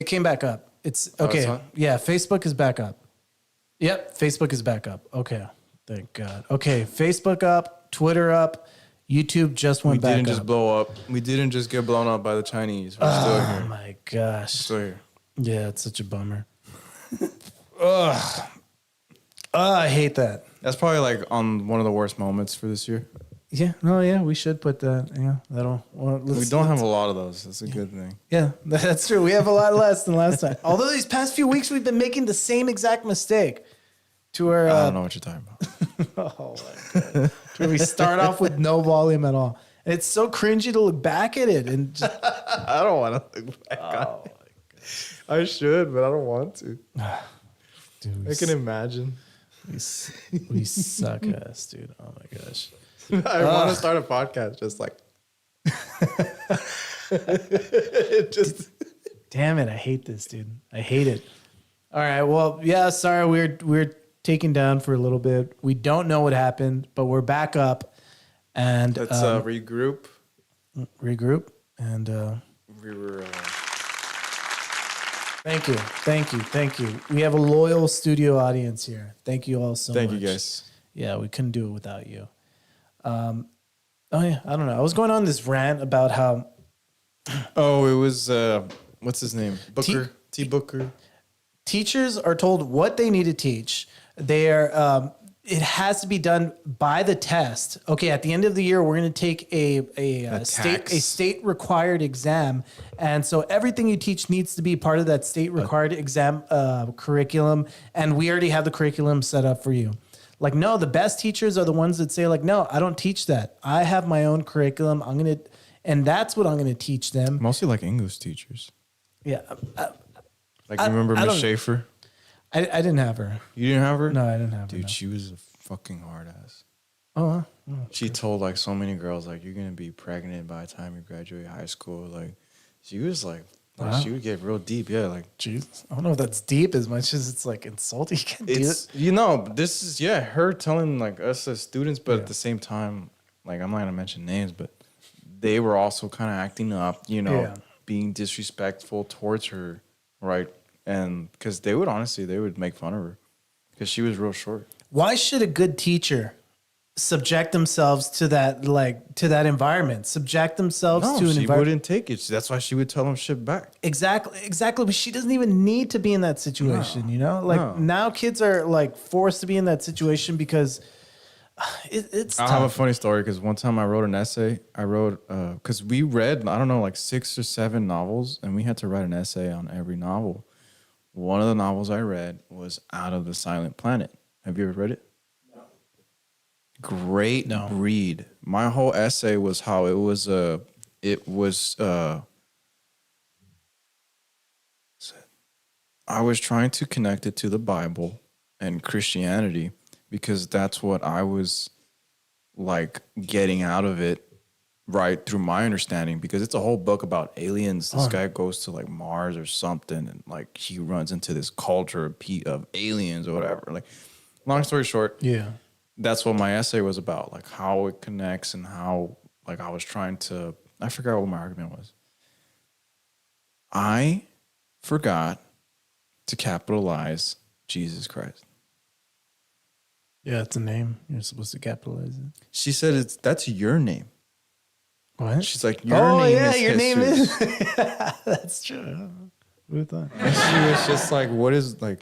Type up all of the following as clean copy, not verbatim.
It came back up. It's okay. Yeah, Facebook is back up. Yep, Facebook is back up. Okay, thank God. Okay, Facebook up, Twitter up, YouTube just went back up. We didn't just blow up. We didn't just get blown up by the Chinese. We're still here. Oh my gosh. Still here. Yeah, it's such a bummer. Ugh. I hate that. That's probably like on one of the worst moments for this year. Yeah, no, yeah, we should put that. Yeah, that'll. Well, We don't have a lot of those. That's a good thing. Yeah, that's true. We have a lot less than last time. Although these past few weeks we've been making the same exact mistake. To our, I don't know what you're talking about. oh my God. Where we start off with no volume at all. And it's so cringy to look back at it and just, I don't want to look back on it. I should, but I don't want to. Dude, I can imagine. we suck ass, dude. Oh my gosh. I want to start a podcast just like. just. Damn it! I hate this, dude. I hate it. All right. Well, yeah. Sorry, we're taken down for a little bit. We don't know what happened, but we're back up, and Let's regroup. Regroup, and We were. Thank you. We have a loyal studio audience here. Thank you all so much. Thank you, guys. Yeah, we couldn't do it without you. Oh yeah, I don't know. I was going on this rant about how. Oh, it was what's his name? Booker. T. Booker. Teachers are told what they need to teach. They're it has to be done by the test. Okay, at the end of the year, we're going to take a state required exam, and so everything you teach needs to be part of that state required exam curriculum. And we already have the curriculum set up for you. Like, no, the best teachers are the ones that say, like, no, I don't teach that. I have my own curriculum. And that's what I'm gonna teach them. Mostly like English teachers. Yeah. Like, you remember Miss Schaefer? I didn't have her. You didn't have her? No, I didn't have her. Dude, no. she was a fucking hard ass. Oh, She told like so many girls, like, you're gonna be pregnant by the time you graduate high school. Like, she was like, wow. She would get real deep. Yeah, like, jeez. I don't know if that's deep as much as it's like insulting. You can't do it's, it. you know, this is, her telling like us as students, but at the same time, like, I'm not gonna mention names, but they were also kind of acting up, being disrespectful towards her, right? And because they would make fun of her because she was real short. Why should a good teacher subject themselves to that, environment? Subject themselves to an environment. She wouldn't take it. That's why she would tell them shit back. Exactly. But she doesn't even need to be in that situation, Now kids are like forced to be in that situation because it's tough. I have a funny story because one time I wrote an essay. Because we read, I don't know, like 6 or 7 novels, and we had to write an essay on every novel. One of the novels I read was Out of the Silent Planet. Have you ever read it? No. Great read. My whole essay was how I was trying to connect it to the Bible and Christianity because that's what I was like getting out of it, right, through my understanding, because it's a whole book about aliens. This guy goes to like Mars or something, and like he runs into this culture of aliens or whatever. Like, long story short, that's what my essay was about, like how it connects and how, like, I was trying to, I forgot what my argument was. I forgot to capitalize Jesus Christ. Yeah, it's a name. You're supposed to capitalize it. She said that's your name. What? She's like, your name is That's true. Who thought? And she was just like, what is like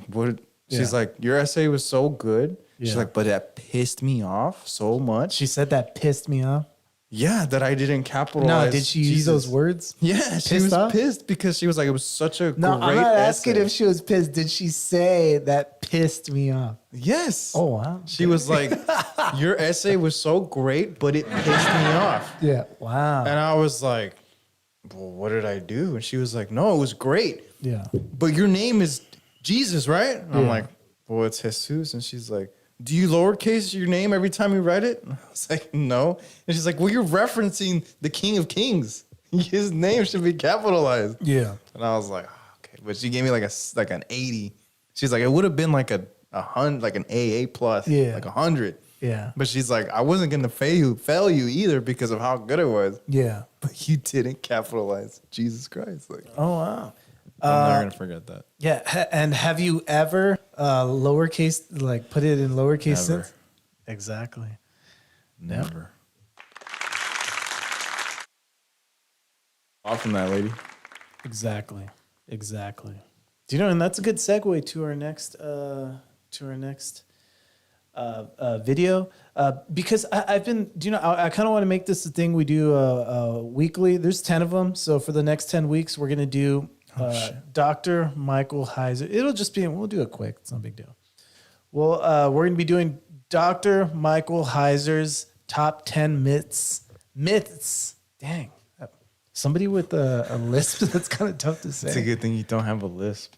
what? She's like, your essay was so good. Yeah. She's like, but that pissed me off so much. She said that pissed me off. Yeah, that I didn't capitalize. No, did she use those words? Yeah, she was pissed because she was like, it was such a great essay. I'm not asking if she was pissed. Did she say that pissed me off? Yes. Oh, wow. She was like, your essay was so great, but it pissed me off. Yeah, wow. And I was like, well, what did I do? And she was like, no, it was great. Yeah. But your name is Jesus, right? And I'm like, well, it's Jesus. And she's like, do you lowercase your name every time you write it? And I was like, no. And she's like, well, you're referencing the King of Kings. His name should be capitalized. Yeah. And I was like, oh, okay. But she gave me like an 80. She's like, it would have been like a 100, like an AA plus, like 100. Yeah. But she's like, I wasn't going to fail you either because of how good it was. Yeah. But you didn't capitalize Jesus Christ. Like, Oh, wow. I'm never going to forget that. Yeah. And have you ever lowercase, like put it in lowercase Never. sense? Exactly. Never. Off from that lady. Exactly. Do you know? And that's a good segue to our next video, because I've been. Do you know? I kind of want to make this a thing we do weekly. There's 10 of them, so for the next 10 weeks, we're gonna do Dr. Michael Heiser. It'll just be. We'll do it quick. It's no big deal. Well, we're gonna be doing Dr. Michael Heiser's top 10 myths. Myths. Dang. Somebody with a lisp, that's kind of tough to say. It's a good thing you don't have a lisp.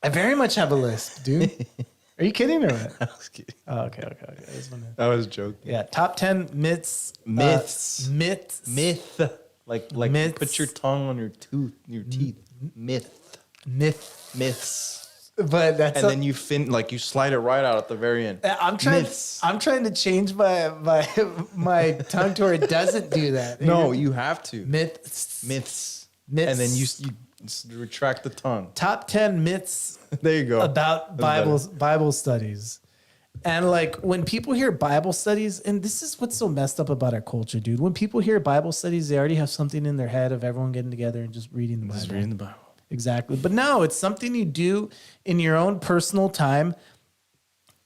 I very much have a lisp, dude. Are you kidding or what? I was kidding. Oh, okay. I was joking. Yeah, top 10 myths. Myths. Myth. Like Myths. put your tongue on your teeth. Myths. But that's And then you you slide it right out at the very end. I'm trying to change my tongue to where it doesn't do that. No, you have to. Myths. And then you retract the tongue. Top 10 myths There you go. about Bible studies. And like when people hear Bible studies, and this is what's so messed up about our culture, dude. When people hear Bible studies, they already have something in their head of everyone getting together and just reading the Bible. Just reading the Bible. Exactly. But no, it's something you do in your own personal time.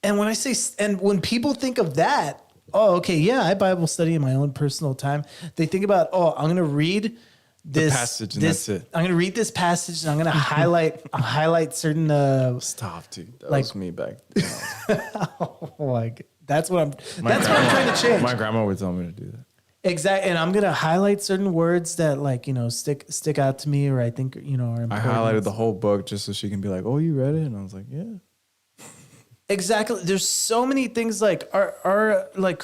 And when I say, and when people think of that, oh, okay, yeah, I Bible study in my own personal time. They think about, oh, I'm going to read this passage and that's it. I'm going to read this passage and I'm going to highlight certain. Stop, dude. That like- was me back. Oh, like that's what I'm trying to change. My grandma would tell me to do that. Exactly. And I'm going to highlight certain words that stick out to me, or I think, are I important. highlighted the whole book just so she can be like, "Oh, you read it?" And I was like, "Yeah." Exactly. There's so many things like our like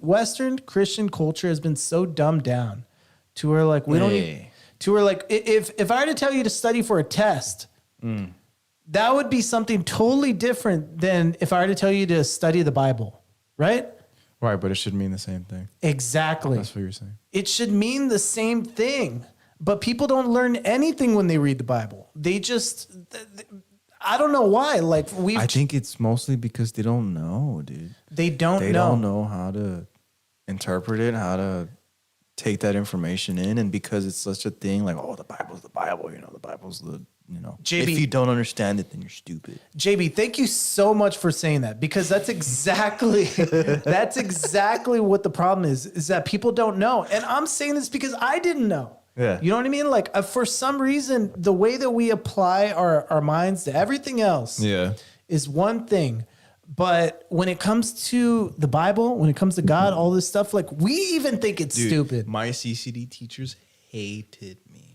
Western Christian culture has been so dumbed down to where like we don't even, to where like if I were to tell you to study for a test, that would be something totally different than if I were to tell you to study the Bible, right? Right, but it should mean the same thing. Exactly. That's what you're saying. It should mean the same thing, but people don't learn anything when they read the Bible. They just, I don't know why. Like I think it's mostly because they don't know, dude. They don't know how to interpret it, how to take that information in, and because it's such a thing, like, oh, the Bible's the Bible, the Bible's the, JB, if you don't understand it, then you're stupid. JB, thank you so much for saying that, because that's exactly what the problem is that people don't know. And I'm saying this because I didn't know. Yeah. You know what I mean? Like for some reason, the way that we apply our minds to everything else is one thing. But when it comes to the Bible, when it comes to God, all this stuff, like we even think it's stupid. My CCD teachers hated me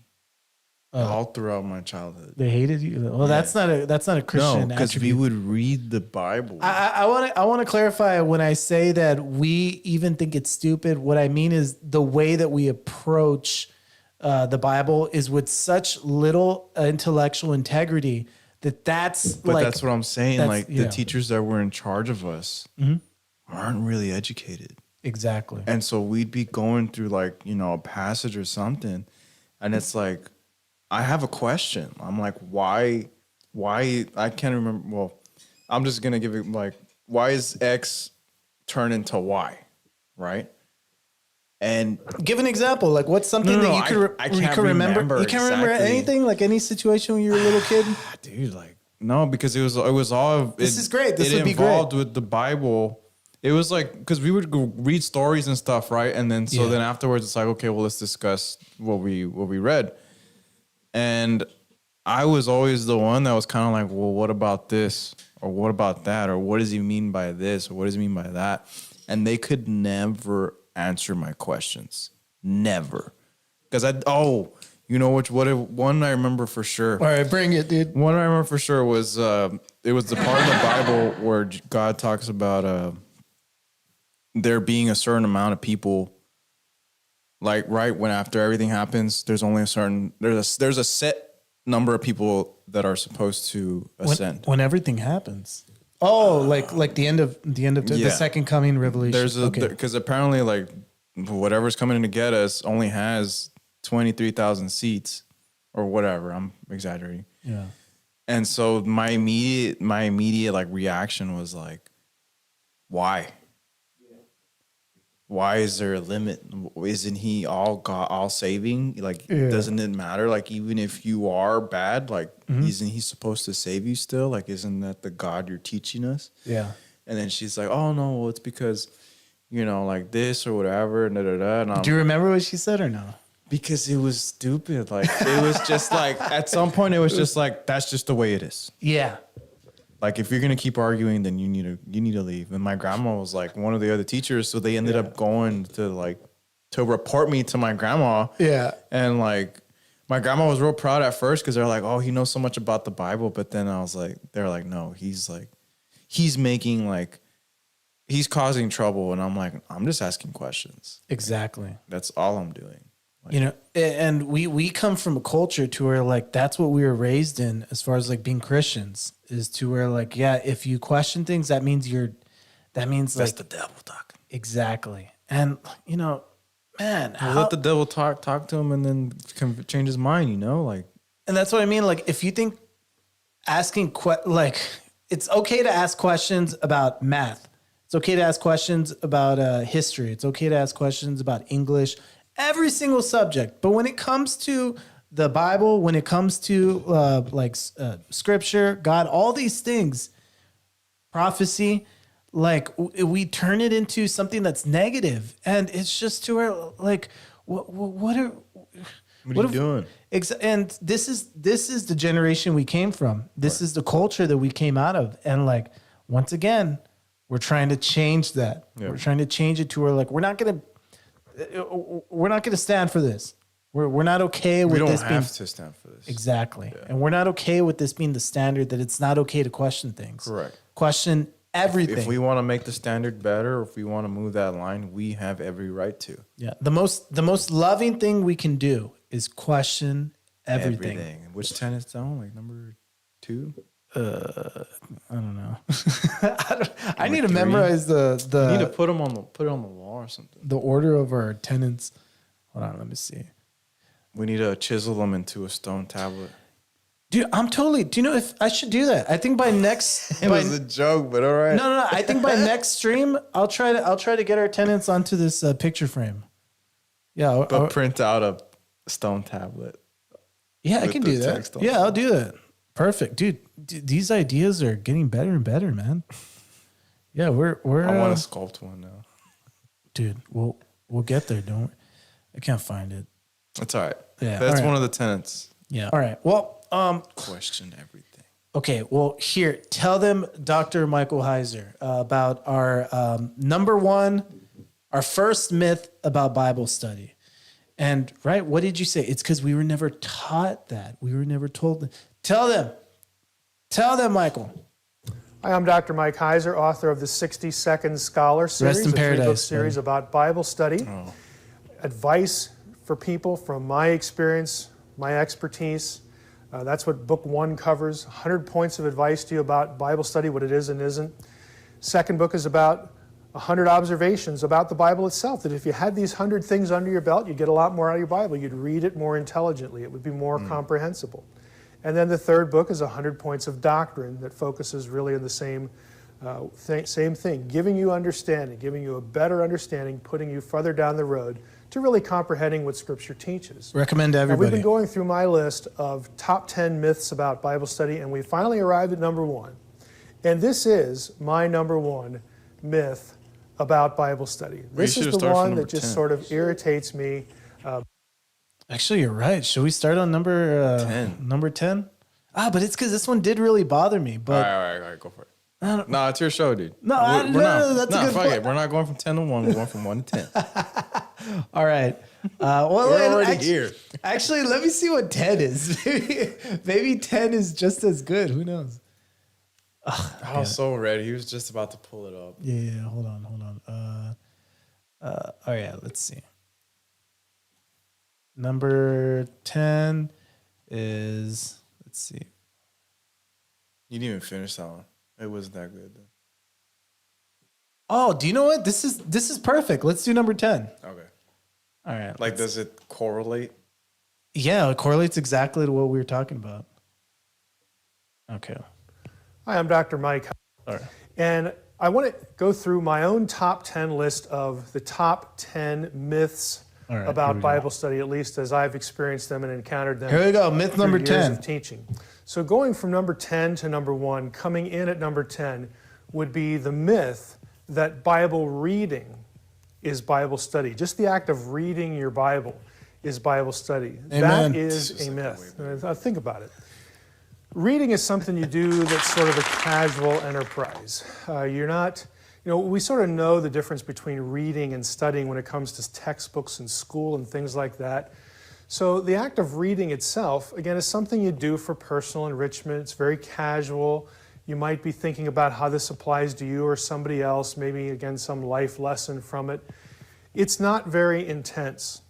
all throughout my childhood. They hated you. Well, that's not a Christian. No, because we would read the Bible. I want to clarify when I say that we even think it's stupid. What I mean is the way that we approach the Bible is with such little intellectual integrity that's what I'm saying. Like the teachers that were in charge of us aren't really educated. Exactly. And so we'd be going through a passage or something, and it's like, I have a question. I'm like, why I can't remember. Well, I'm just going to give it why is X turn into Y, right? And give an example. Like what's something that you can remember? You can't remember anything, like any situation when you were a little kid? Dude, no, because it was all. This is great. This would be involved great. with the Bible. It was because we would go read stories and stuff, right? And then then afterwards it's like, okay, well, let's discuss what we read. And I was always the one that was kind of like, well, what about this? Or what about that? Or what does he mean by this? Or what does he mean by that? And they could never answer my questions. Never. Because one I remember for sure. All right, bring it, dude. One I remember for sure was, it was the part of the Bible where God talks about there being a certain amount of people. Like right when after everything happens, there's only there's a set number of people that are supposed to ascend. When everything happens. Oh, like the end of the Yeah. second coming revelation. There's a because apparently like whatever's coming in to get us only has 23,000 seats or whatever. I'm exaggerating. Yeah. And so my immediate like reaction was like, why? Why is there a limit? Isn't he all God, all saving? Like, doesn't it matter? Like, even if you are bad, like, isn't he supposed to save you still? Like, isn't that the God you're teaching us? Yeah. And then she's like, oh, no, well, it's because, like this or whatever. And, and Do you remember what she said or no? because it was stupid. Like, it was just like, at some point, it was just like, that's just the way it is. Yeah. Like, if you're gonna keep arguing, then you need to leave. And my grandma was like one of the other teachers, so they ended up going to report me to my grandma. Yeah. And like my grandma was real proud at first because they're like, oh, he knows so much about the Bible. But then I was like, they're like, no, he's causing trouble. And I'm like, I'm just asking questions. Exactly. That's all I'm doing. And we come from a culture to where like that's what we were raised in as far as like being Christians is to where like, yeah, if you question things, that means That's like the devil talking. exactly. And man, Let the devil talk to him and then change his mind, like. and that's what I mean. Like if you think asking like it's okay to ask questions about math. It's okay to ask questions about history. It's okay to ask questions about English, every single subject. But when it comes to the Bible, when it comes to scripture, God, all these things, prophecy, like we turn it into something that's negative. And it's just to where like, what are you doing? And this is the generation we came from. This is the culture that we came out of. And like, once again, we're trying to change that. Yeah. We're trying to change it to where like, we're not going to stand for this. We're not okay with this being. We don't have to stand for this. Exactly. Yeah. And we're not okay with this being the standard, that it's not okay to question things. Correct. Question everything. If we want to make the standard better, or if we want to move that line, we have every right to. Yeah. The most loving thing we can do is question everything. Which 10 is down? Like number 2? I don't know. I need to memorize the. You need to put it on the wall or something. The order of our tenants. Hold on, let me see. We need to chisel them into a stone tablet. Dude, do you know if I should do that? I think by next. It was a joke, but all right. No. I think by next stream, I'll try to get our tenants onto this picture frame. Yeah, but print out a stone tablet. Yeah, I can do that. Yeah, I'll do that. Perfect, dude. These ideas are getting better and better, man. Yeah, we're. I want to sculpt one now, dude. We'll get there. Don't. I can't find it. That's all right. Yeah, that's one of the tenets. Yeah. All right. Well, question everything. Okay. Well, here, tell them, Dr. Michael Heiser, about our number one, our first myth about Bible study. And right, what did you say? It's because we were never taught that. We were never told that. Tell them, Michael. Hi, I'm Dr. Mike Heiser, author of the 60-Second Scholar series, Rest in paradise, a 3-book series about Bible study, advice for people from my experience, my expertise. That's what book 1 covers, 100 points of advice to you about Bible study, what it is and isn't. Second book is about 100 observations about the Bible itself, that if you had these 100 things under your belt, you'd get a lot more out of your Bible. You'd read it more intelligently. It would be more comprehensible. And then the third book is 100 points of doctrine that focuses really on the same thing, giving you understanding, giving you a better understanding, putting you further down the road to really comprehending what Scripture teaches. Recommend to everybody. Now, we've been going through my list of top 10 myths about Bible study, and we finally arrived at number 1. And this is my number 1 myth about Bible study. This is the one that just sort of irritates me. Actually, you're right. Should we start on number 10? Number 10? But it's because this one did really bother me. But all right, go for it. No, it's your show, dude. No, that's a good point. We're not going from 10 to 1. We're going from 1 to 10. All right. We're already here. Actually, let me see what 10 is. Maybe 10 is just as good. Who knows? I was so ready. He was just about to pull it up. Yeah. Hold on. Oh, yeah. Let's see. Number 10 is, let's see. You didn't even finish that one. It was that good. Though. Oh, do you know what? This is perfect. Let's do number 10. Okay. All right. Like, does it correlate? Yeah, it correlates exactly to what we were talking about. Okay. Hi, I'm Dr. Mike. All right. And I want to go through my own top 10 list of the top 10 myths about Bible study, at least as I've experienced them and encountered them. Here we go. Myth number years 10. of teaching. So going from number 10 to number 1, coming in at number 10 would be the myth that Bible reading is Bible study. Just the act of reading your Bible is Bible study. Amen. That is a myth. Think about it. Reading is something you do that's sort of a casual enterprise. You're not, we sort of know the difference between reading and studying when it comes to textbooks in school and things like that. So the act of reading itself, again, is something you do for personal enrichment. It's very casual. You might be thinking about how this applies to you or somebody else, maybe, again, some life lesson from it. It's not very intense.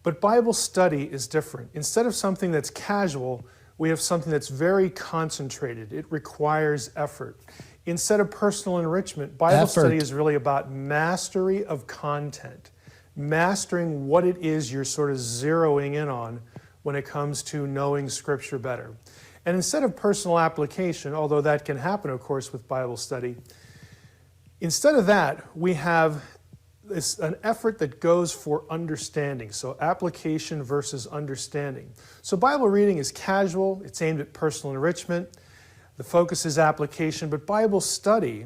But Bible study is different. Instead of something that's casual, we have something that's very concentrated. It requires effort. Instead of personal enrichment, Bible study is really about mastery of content, mastering what it is you're sort of zeroing in on when it comes to knowing Scripture better. And instead of personal application, although that can happen, of course, with Bible study, instead of that, we have an effort that goes for understanding. So application versus understanding. So Bible reading is casual. It's aimed at personal enrichment. The focus is application. But Bible study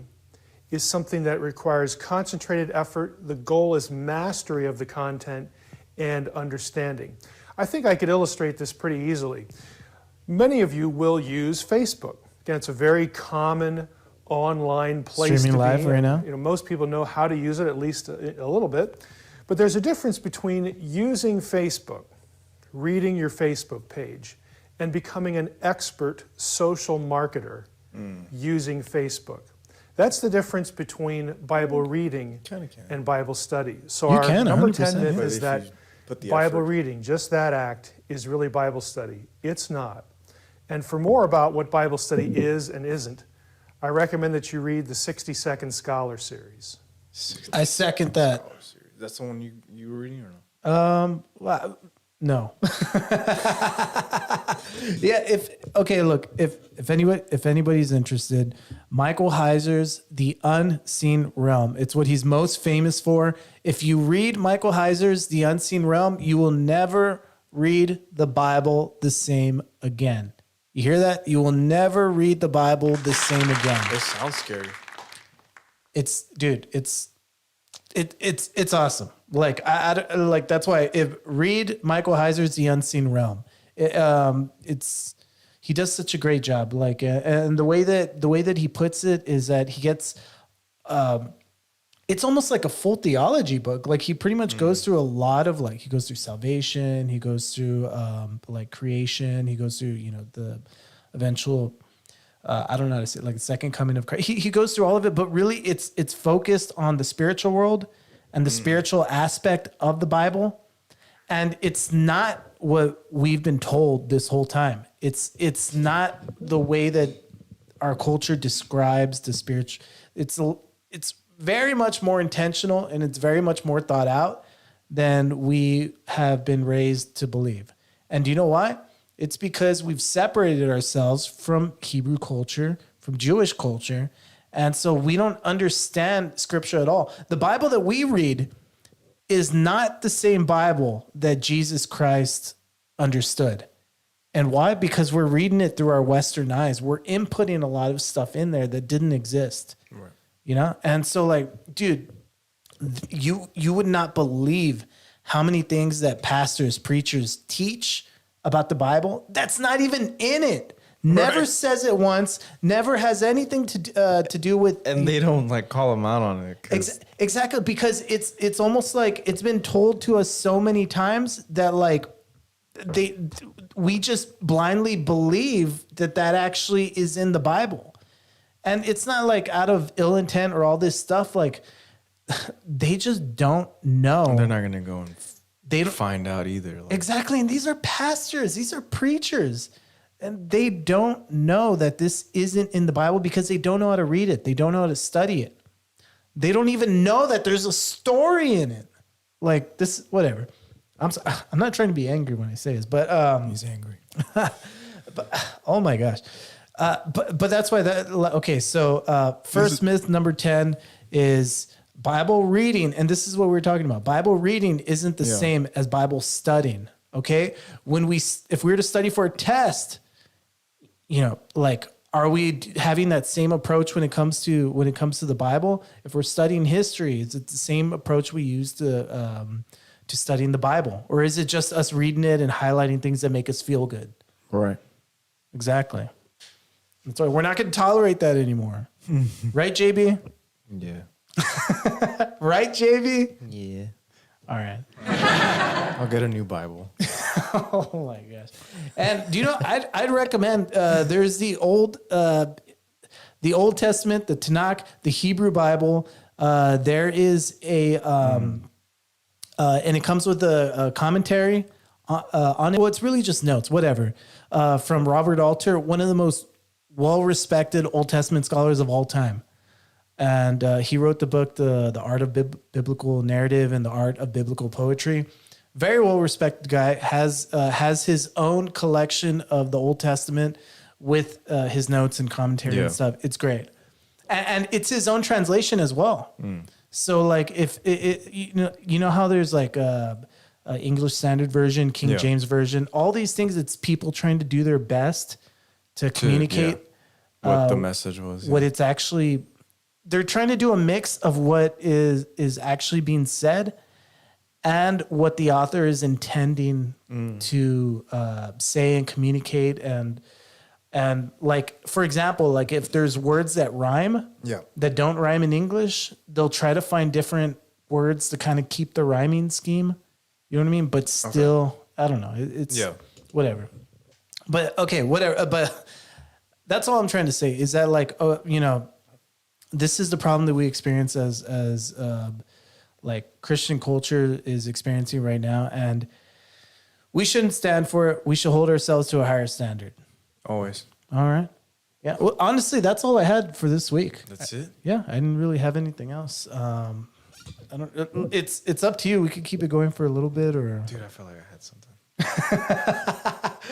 is something that requires concentrated effort. The goal is mastery of the content and understanding. I think I could illustrate this pretty easily. Many of you will use Facebook. Again, it's a very common online place streaming to live be. right now. Most people know how to use it, at least a little bit. But there's a difference between using Facebook, reading your Facebook page, and becoming an expert social marketer using Facebook. That's the difference between Bible reading and Bible study. So our number 10 myth is that Bible reading, just that act, is really Bible study. It's not. And for more about what Bible study is and isn't, I recommend that you read the 60-Second Scholar series. I second that. That's the one you were reading or no? No. Yeah. If anybody's interested, Michael Heiser's The Unseen Realm. It's what he's most famous for. If you read Michael Heiser's The Unseen Realm, you will never read the Bible the same again. You hear that? You will never read the Bible the same again. It sounds scary. It's awesome. Like I that's why read Michael Heiser's The Unseen Realm. He does such a great job. Like and the way that he puts it is that he gets it's almost like a full theology book. Like he pretty much goes through a lot of he goes through salvation, he goes through creation, he goes through, the eventual I don't know how to say it, like the second coming of Christ. He goes through all of it, but really it's focused on the spiritual world and the spiritual aspect of the Bible. And it's not what we've been told this whole time. It's not the way that our culture describes the spiritual. It's very much more intentional and it's very much more thought out than we have been raised to believe. And do you know why? It's because we've separated ourselves from Hebrew culture, from Jewish culture. And so we don't understand Scripture at all. The Bible that we read is not the same Bible that Jesus Christ understood. And why? Because we're reading it through our Western eyes. We're inputting a lot of stuff in there that didn't exist. Right. And so dude, you would not believe how many things that pastors, preachers teach about the Bible that's not even in it. Never says it once, never has anything to do with. And they don't call them out on it. Exactly, because it's almost like it's been told to us so many times that we just blindly believe that actually is in the Bible. And it's not out of ill intent or all this stuff. They just don't know. They're not going to go and find out either. Exactly. And these are pastors. These are preachers. And they don't know that this isn't in the Bible because they don't know how to read it. They don't know how to study it. They don't even know that there's a story in it. Like this, whatever. I'm not trying to be angry when I say this, but He's angry. but oh my gosh. But that's why that okay. So first myth number 10 is Bible reading, and this is what we're talking about. Bible reading isn't the same as Bible studying. Okay, if we were to study for a test, like, are we having that same approach when it comes to the Bible? If we're studying history, is it the same approach we use to studying the Bible, or is it just us reading it and highlighting things that make us feel good? Right. Exactly. That's why we're not going to tolerate that anymore. Right, JB? Yeah. Right, JB? Yeah. All right. I'll get a new Bible. Oh my gosh. And do you know, I'd recommend, there's the Old Testament, the Tanakh, the Hebrew Bible. There is and it comes with a commentary on it. Well, it's really just notes, whatever. From Robert Alter, one of the most well-respected Old Testament scholars of all time. And he wrote the book, The Art of Biblical Narrative and the Art of Biblical Poetry. Very well-respected guy, has his own collection of the Old Testament with his notes and commentary and stuff. It's great. And it's his own translation as well. So like if you know how there's like a English Standard Version, King James Version, all these things, it's people trying to do their best to communicate what the message was. What it's actually, they're trying to do a mix of what is actually being said and what the author is intending to say and communicate. And like, for example, like if there's words that rhyme that don't rhyme in English, they'll try to find different words to kind of keep the rhyming scheme. You know what I mean? But still, I don't know. It's whatever. But okay, whatever. But that's all I'm trying to say is that like, this is the problem that we experience as like Christian culture is experiencing right now. And we shouldn't stand for it. We should hold ourselves to a higher standard. Always. All right. Yeah. Well, honestly, that's all I had for this week. That's it? Yeah. I didn't really have anything else. I don't, it's up to you. We could keep it going for a little bit or. Dude, I felt like I had something.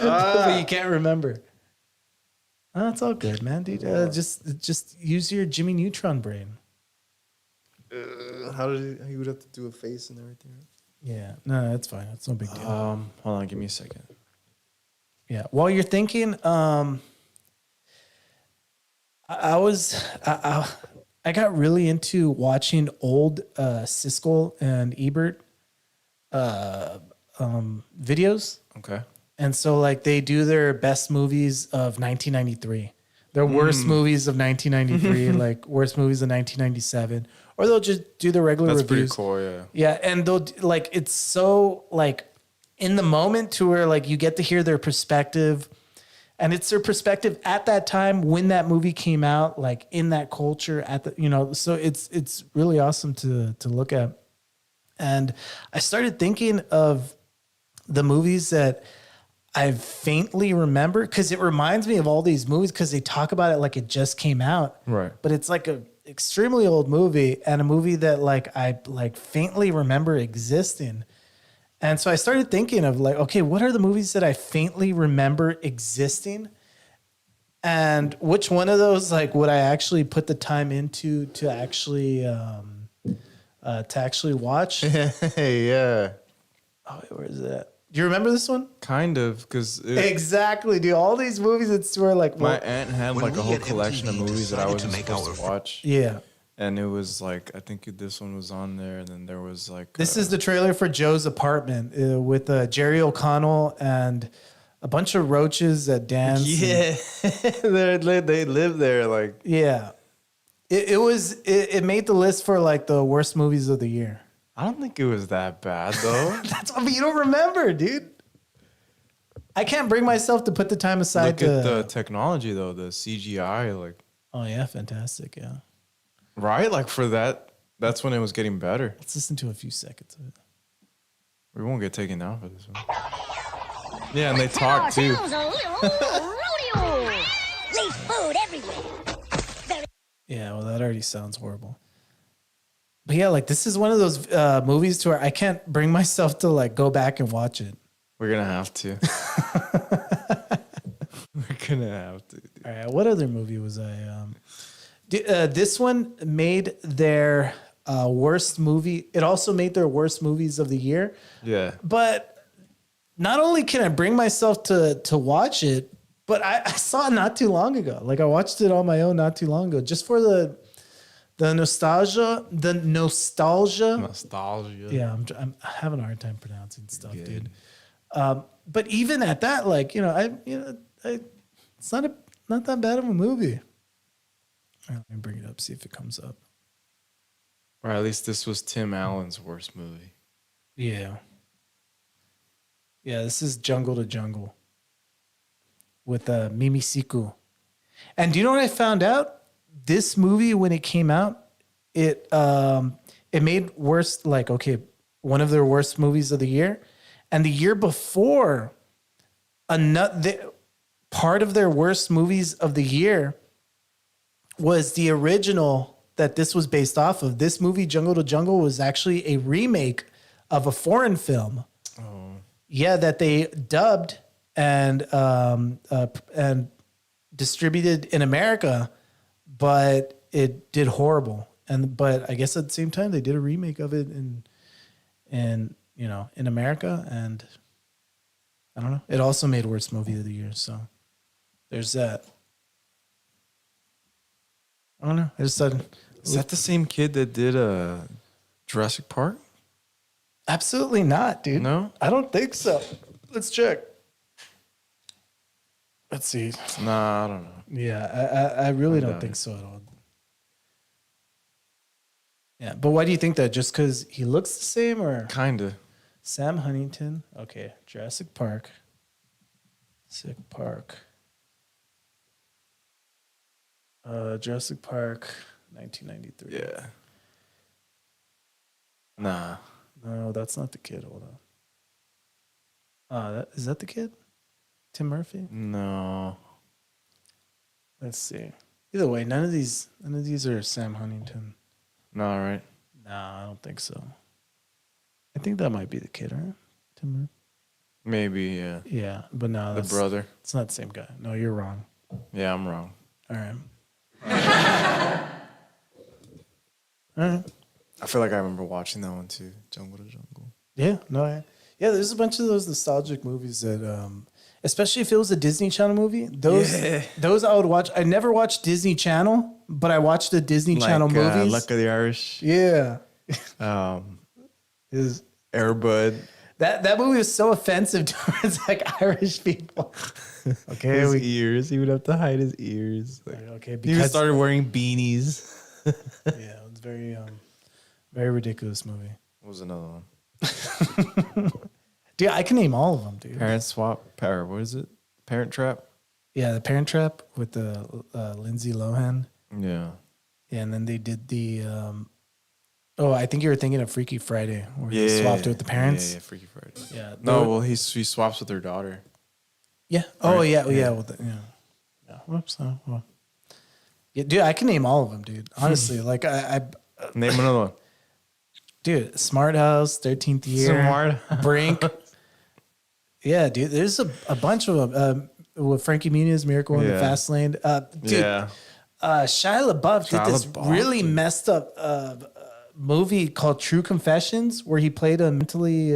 But you can't remember. Oh, it's all good, man, dude. Just use your Jimmy Neutron brain. How did he would have to do a face and everything? Right? Yeah. No, that's fine. That's no big deal. Hold on, give me a second. Yeah. While you're thinking, I got really into watching old Siskel and Ebert videos. Okay. And so like they do their best movies of 1993, their worst movies of 1993, like worst movies of 1997, or they'll just do the regular reviews. That's pretty cool, yeah. Yeah, and they'll like, it's so like in the moment to where like you get to hear their perspective, and it's their perspective at that time when that movie came out, like in that culture at the, so it's really awesome to look at. And I started thinking of the movies that I faintly remember, because it reminds me of all these movies because they talk about it like it just came out. Right. But it's like a extremely old movie and a movie that like I like faintly remember existing. And so I started thinking of like, okay, what are the movies that I faintly remember existing? And which one of those like would I actually put the time into to actually watch? Yeah. Oh, wait, where is that? Do you remember this one? Kind of, because exactly, dude. All these movies, it's where like my aunt had like a whole collection of movies that I wasn't supposed to watch. Yeah. And it was like, I think this one was on there. And then there was like... This is the trailer for Joe's Apartment with Jerry O'Connell and a bunch of roaches that dance. Yeah. They live there. Like... Yeah. It made the list for like the worst movies of the year. I don't think it was that bad, though. But you don't remember, dude. I can't bring myself to put the time aside Look at the technology, though. The CGI, like... Oh, yeah. Fantastic, yeah. Right? Like, for that, that's when it was getting better. Let's listen to a few seconds of it. We won't get taken down for this one. Yeah, and they talk, too. Yeah, well, that already sounds horrible. But yeah, like this is one of those movies to where I can't bring myself to like go back and watch it. We're gonna have to. We're gonna have to. Dude. All right, what other movie was I? This one made their worst movie. It also made their worst movies of the year. Yeah. But not only can I bring myself to watch it, but I saw it not too long ago. Like I watched it on my own not too long ago, just for the nostalgia. Nostalgia. Yeah, I'm having a hard time pronouncing stuff, dude. But even at that, like it's not that bad of a movie. Let me bring it up, see if it comes up. Or at least this was Tim Allen's worst movie. Yeah. Yeah, this is Jungle to Jungle with Mimi Siku. And do you know what I found out? This movie, when it came out, it made worst, like, okay, one of their worst movies of the year. And the year before, part of their worst movies of the year was the original that this was based off of. This movie, Jungle to Jungle, was actually a remake of a foreign film. Oh. Yeah, that they dubbed and distributed in America, but it did horrible. But I guess at the same time they did a remake of it in America, and I don't know. It also made worst movie of the year, so there's that. I don't know. I just said, is that the same kid that did Jurassic Park? Absolutely not, dude. No? I don't think so. Let's check. Let's see. Nah, I don't know. Yeah, I really don't think so at all. Yeah, but why do you think that? Just because he looks the same, or Kinda. Sam Huntington? Okay, Jurassic Park. Jurassic Park, 1993. Yeah. Nah. No, that's not the kid. Hold on. Is that the kid? Tim Murphy? No. Let's see. Either way, none of these are Sam Huntington. No, right? No, I don't think so. I think that might be the kid, right? Tim Murphy? Maybe, yeah. Yeah, but no, The brother. It's not the same guy. No, you're wrong. Yeah, I'm wrong. All right. All right. I feel like I remember watching that one too. Jungle to Jungle. Yeah, there's a bunch of those nostalgic movies that, especially if it was a Disney Channel movie, those I would watch. I never watched Disney Channel, but I watched the Disney Channel movies. Luck of the Irish. Yeah. Is Air Bud. That movie was so offensive towards like Irish people. Okay, his ears. He would have to hide his ears. Like, okay, because he started wearing beanies. Yeah, it was very ridiculous movie. What was another one? Dude, I can name all of them, dude. What is it? Parent Trap? Yeah, the Parent Trap with the Lindsay Lohan. Yeah. Yeah, and then they did the I think you were thinking of Freaky Friday, where he swapped it with the parents. Yeah, Freaky Friday. Yeah. No, he swaps with her daughter. Yeah. Oh, right. Yeah. Well, yeah. Whoops. Oh, well. Yeah, dude, I can name all of them, dude. Honestly, like I name another one. Dude, Smart House, 13th Year, Brink. Yeah, dude, there's a bunch of them. With Frankie Muniz, Miracle in the Fast Lane. Dude, Shia LaBeouf did this really messed up movie called True Confessions, where he played a mentally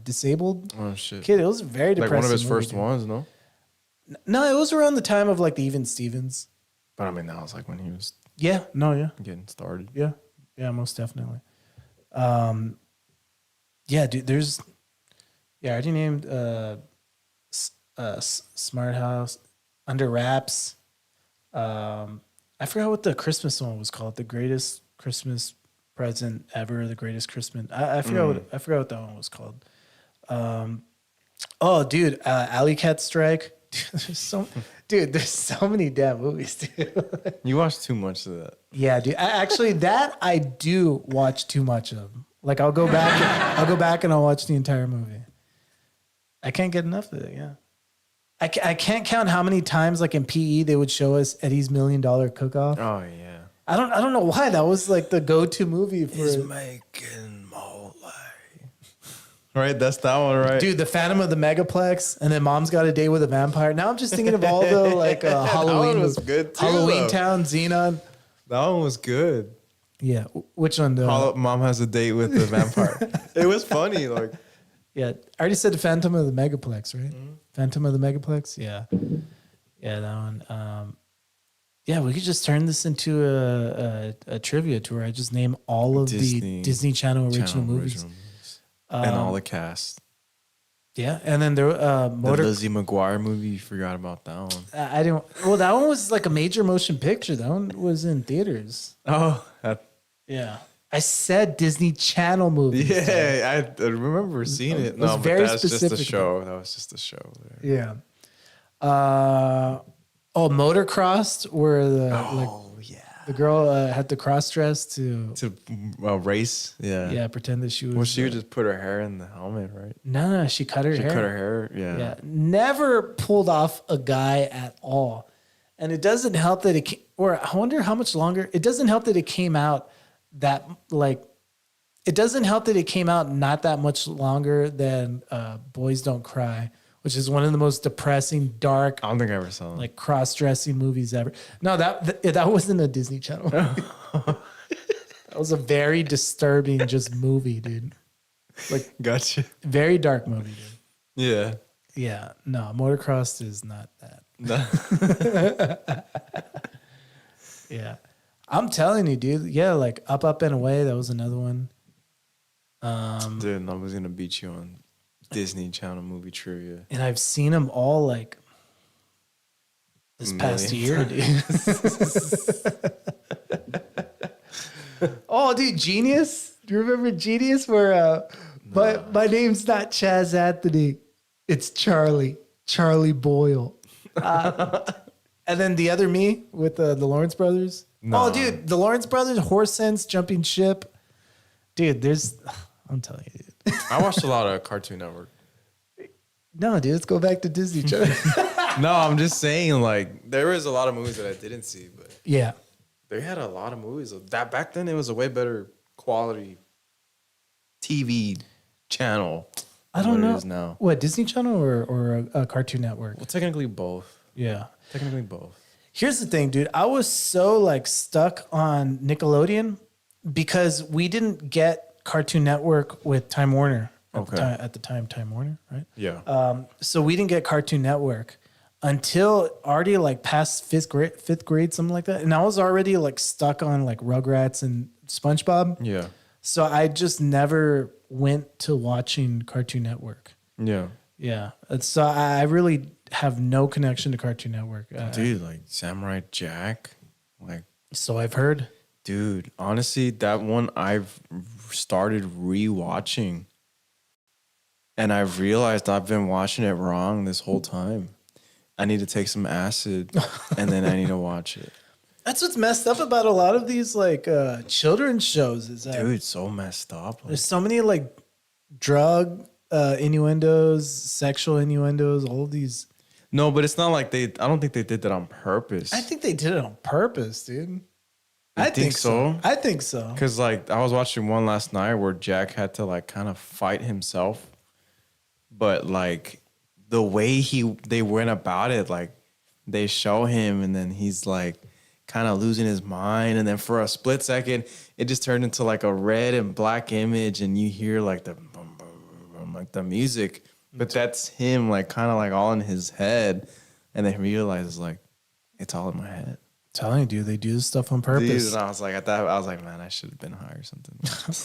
disabled kid. It was very depressing. Like one of his first ones, no? No, it was around the time of like the Even Stevens. But I mean, that was like when he was getting started. Yeah, most definitely. Dude, I already named Smart House, Under Wraps. I forgot what the Christmas one was called. The Greatest Christmas Present Ever. The Greatest Christmas. I forgot what that one was called. Dude, Alley Cat Strike. There's so many damn movies, dude. You watch too much of that. Yeah, dude. I do watch too much of. Like I'll go back and I'll watch the entire movie. I can't get enough of it. Yeah, I can't count how many times like in PE they would show us Eddie's $1 Million Cook-Off. Oh yeah. I don't know why that was like the go-to movie for making mole. Right, that's that one, right? dude. The Phantom of the Megaplex, and then Mom's Got a Date with a Vampire. Now I'm just thinking of all the like Halloween one was good too, Halloween though. Town, Xenon. That one was good. Yeah, which one? Mom has a date with the vampire. It was funny, like. Yeah, I already said the Phantom of the Megaplex, right? Phantom of the Megaplex. Yeah, yeah, that one. Yeah, we could just turn this into a trivia tour. I just name all of the Disney Channel original movies. And all the cast. Yeah, and then there The Lizzie McGuire movie, you forgot about that one. I didn't. Well, that one was like a major motion picture. That one was in theaters. Oh, Yeah, I said Disney Channel movies. yeah, I remember seeing it. was No, very but that's just specific. a show. That was just a show. Yeah. Motocrossed, where the girl had to cross dress to race. Yeah. pretend that she was. Well, she would just put her hair in the helmet, right? No, she cut her She hair. cut her hair. Yeah. Yeah, never pulled off a guy at all, and it doesn't help that or I wonder how much longer. It doesn't help that it came out that like. It doesn't help that it came out not that much longer than Boys Don't Cry, which is one of the most depressing, dark, I don't think I ever saw it. like cross-dressing movies ever. No, that wasn't a Disney Channel movie. That was a very disturbing just movie, dude. Like Gotcha. very dark movie, dude. Yeah. Yeah, no, Motocrossed is not that. No. Yeah, I'm telling you, dude. Yeah, like Up and Away. That was another one. Dude, I was gonna beat you on Disney Channel movie trivia. And I've seen them all like this past year, dude. Oh, dude, Genius. Do you remember Genius? Where my name's not Chaz Anthony, it's Charlie Boyle. And then The Other Me with the Lawrence brothers. No. Oh, dude, the Lawrence brothers, Horse Sense, Jumping Ship. Dude, I'm telling you, dude. I watched a lot of Cartoon Network. No, dude, let's go back to Disney Channel. No, I'm just saying, like, there was a lot of movies that I didn't see, but Yeah. they had a lot of movies. That back then, it was a way better quality TV channel. I don't know. It is now. What, Disney Channel or a Cartoon Network? Well, technically both. Yeah. Technically both. Here's the thing, dude. I was so like stuck on Nickelodeon because we didn't get Cartoon Network with Time Warner at the time, Time Warner, right? Yeah. So we didn't get Cartoon Network until already like past fifth grade, something like that. And I was already like stuck on like Rugrats and SpongeBob. Yeah. So I just never went to watching Cartoon Network. Yeah. Yeah. So I really have no connection to Cartoon Network. Dude, like Samurai Jack. Like, So I've heard. dude, honestly, that one I've started rewatching. And I've realized I've been watching it wrong this whole time. I need to take some acid and then I need to watch it. That's what's messed up about a lot of these like children's shows is that Dude, so messed up. Like, there's so many like drug innuendos, sexual innuendos, all of these. no, but it's not like I don't think they did that on purpose. I think they did it on purpose, dude. I think so? I think so. Because like I was watching one last night where Jack had to like kind of fight himself. But like the way they went about it, like they show him and then he's like kind of losing his mind. And then for a split second, it just turned into like a red and black image and you hear like the boom, boom, boom, like the music. But that's him like kind of like all in his head. And then he realizes like it's all in my head. Telling you, dude, they do this stuff on purpose. Dude, and I was like, man, I should have been high or something.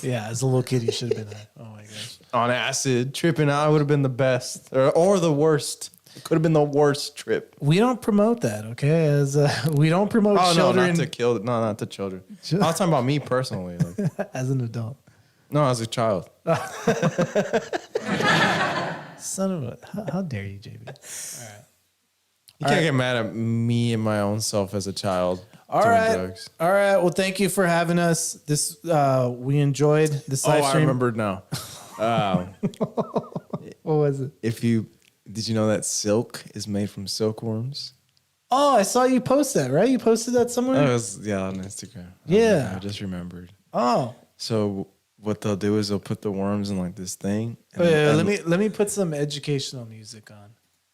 Yeah, as a little kid, you should have been there. Oh my gosh. On acid, tripping out would have been the best or the worst. It could have been the worst trip. We don't promote that, okay? As we don't promote children. No, not to kill. No, not to children. I was talking about me personally. Like, as an adult. no, as a child. Son of a, how dare you, JB? You can't get mad at me and my own self as a child. All doing right. drugs. All right. Well, thank you for having us. This we enjoyed this live Oh, I stream. remembered now. What was it? Did you know that silk is made from silkworms? Oh, I saw you post that, right? You posted that somewhere? Oh, it was, on Instagram. Yeah. I just remembered. Oh. So what they'll do is they'll put the worms in like this thing. And, Wait, let me put some educational music on.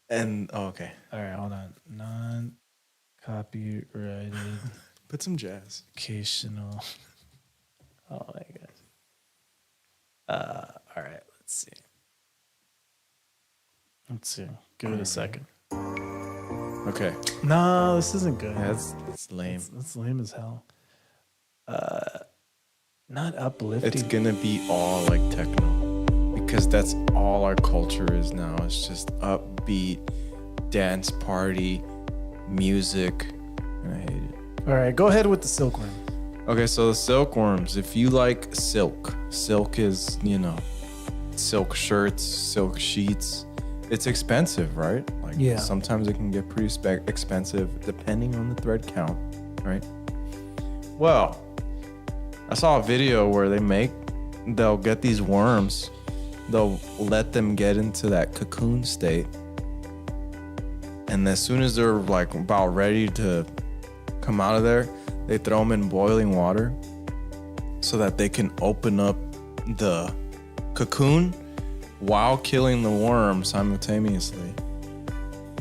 And okay. All right, hold on. Non-copyrighted Put some jazz. educational. Oh my god. All right, let's see. Give it a second. Okay. No, this isn't good. Yeah, that's lame. That's lame as hell. Not uplifting. It's gonna be all like techno because that's all our culture is now. It's just upbeat, dance party, music, and I hate it. All right, go ahead with the silkworm. Okay, so the silkworms. If you like silk is silk shirts, silk sheets. It's expensive, right? Like sometimes it can get pretty expensive depending on the thread count, right? Well, I saw a video where they'll get these worms, they'll let them get into that cocoon state. And as soon as they're like about ready to come out of there, they throw them in boiling water so that they can open up the cocoon while killing the worm simultaneously.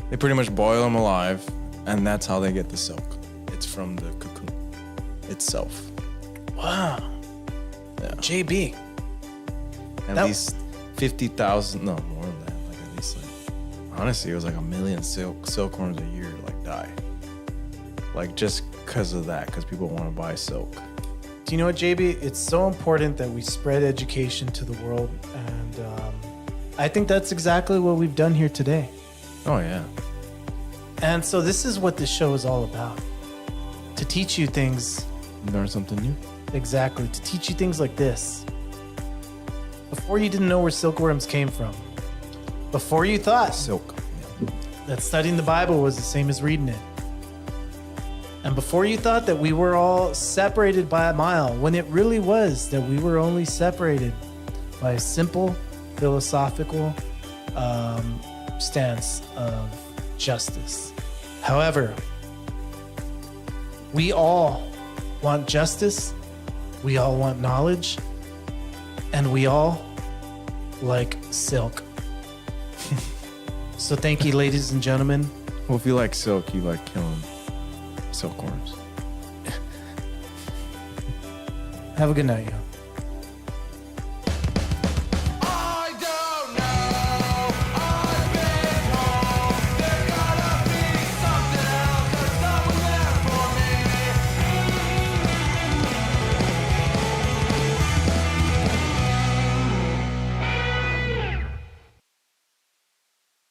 They pretty much boil them alive, and that's how they get the silk. It's from the cocoon itself. Wow. Yeah. JB. At least 50,000, no, more than that. Like at least honestly, it was like 1 million silkworms a year like die. Like just because of that, because people want to buy silk. Do you know what, JB? It's so important that we spread education to the world, and I think that's exactly what we've done here today. Oh yeah. And so this is what this show is all about. To teach you things. Learn something new. Exactly. To teach you things like this. Before you didn't know where silkworms came from. Before you thought Silk. that studying the Bible was the same as reading it. And before you thought that we were all separated by a mile, when it really was that we were only separated by a simple philosophical stance of justice. However, we all want justice, we all want knowledge, and we all like silk. So thank you, ladies and gentlemen. Well, if you like silk, you like killing silkworms. Have a good night, y'all.